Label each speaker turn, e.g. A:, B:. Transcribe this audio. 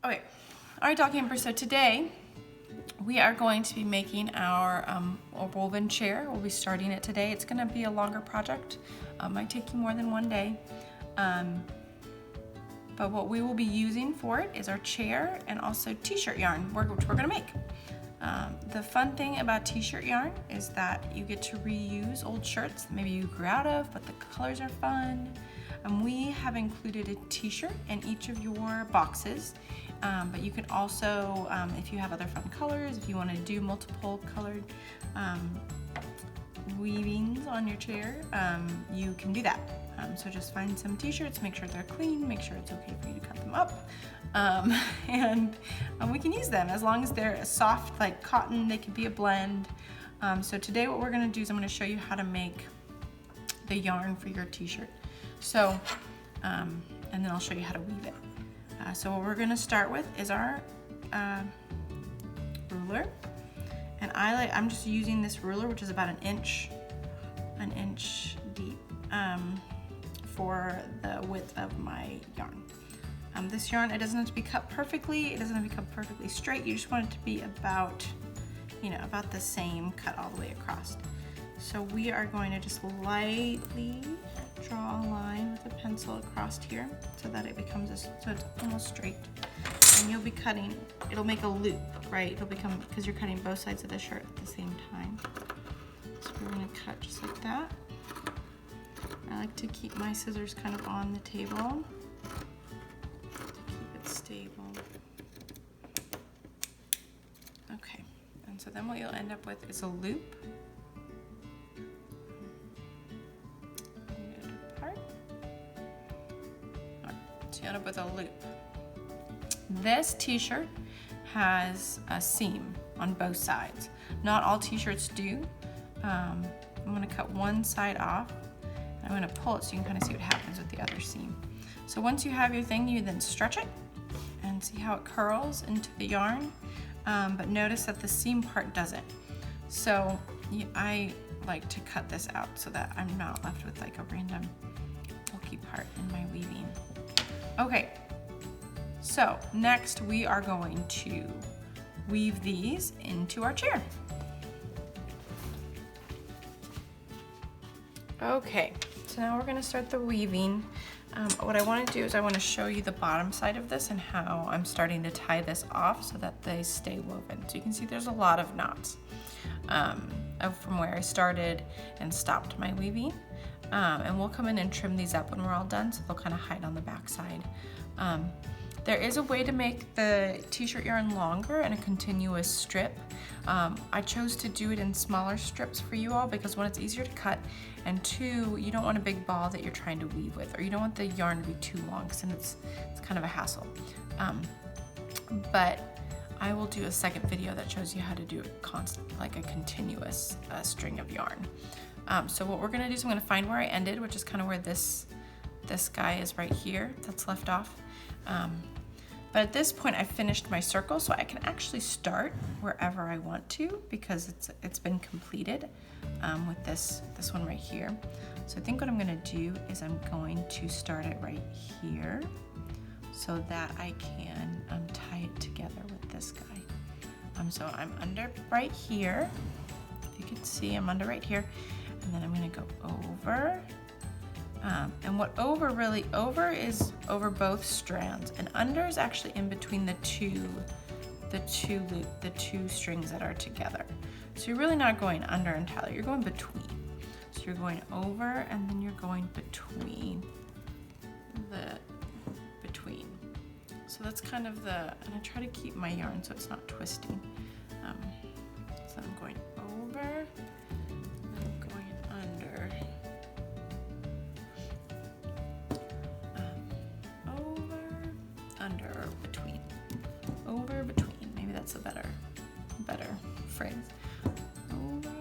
A: Okay, all right, Doll Camper, so today we are going to be making our woven chair. We'll be starting it today. It's gonna be a longer project. Might take you more than one day. But what we will be using for it is our chair and also t-shirt yarn, which we're gonna make. The fun thing about t-shirt yarn is that you get to reuse old shirts that maybe you grew out of, but the colors are fun. We have included a t-shirt in each of your boxes, but you can also, if you have other fun colors, if you want to do multiple colored weavings on your chair, you can do that. So just find some t-shirts, make sure they're clean, make sure it's okay for you to cut them up, and we can use them as long as they're soft like cotton. They could be a blend. So today what we're going to do is I'm going to show you how to make the yarn for your t-shirt. So, and then I'll show you how to weave it. So what we're going to start with is our ruler, and I'm just using this ruler, which is about an inch deep, for the width of my yarn. This yarn, it doesn't have to be cut perfectly. It doesn't have to be cut perfectly straight. You just want it to be about, about the same cut all the way across. So we are going to just lightly draw a line with a pencil across here so that it becomes so it's almost straight. And you'll be cutting, it'll make a loop, right? It'll become, because you're cutting both sides of the shirt at the same time. So we're gonna cut just like that. I like to keep my scissors kind of on the table to keep it stable. Okay, and so then what you'll end up with is a loop. So you end up with a loop. This t-shirt has a seam on both sides. Not all t-shirts do. I'm gonna cut one side off. I'm gonna pull it so you can kind of see what happens with the other seam. So once you have your thing, you then stretch it and see how it curls into the yarn. But notice that the seam part doesn't. So I like to cut this out so that I'm not left with like a random bulky part in my weaving. Okay, so next we are going to weave these into our chair. Okay, so now we're going to start the weaving. What I want to do is I want to show you the bottom side of this and how I'm starting to tie this off so that they stay woven. So you can see there's a lot of knots from where I started and stopped my weaving. And we'll come in and trim these up when we're all done, so they'll kind of hide on the back side. There is a way to make the t-shirt yarn longer in a continuous strip. I chose to do it in smaller strips for you all because one, it's easier to cut, and two, you don't want a big ball that you're trying to weave with, or you don't want the yarn to be too long because then it's kind of a hassle. But I will do a second video that shows you how to do it like a continuous string of yarn. So what we're gonna do is I'm gonna find where I ended, which is kind of where this guy is right here, that's left off. But at this point I finished my circle, so I can actually start wherever I want to because it's been completed with this one right here. So I think what I'm gonna do is I'm going to start it right here so that I can tie it together with this guy. So I'm under right here. If you can see, I'm under right here. And then I'm gonna go over. And what over is over both strands, and under is actually in between the two strings that are together. So you're really not going under entirely, you're going between. So you're going over and then you're going between. So that's kind of and I try to keep my yarn so it's not twisting. So I'm going over. Under, between, over, between. Maybe that's a better phrase. Over,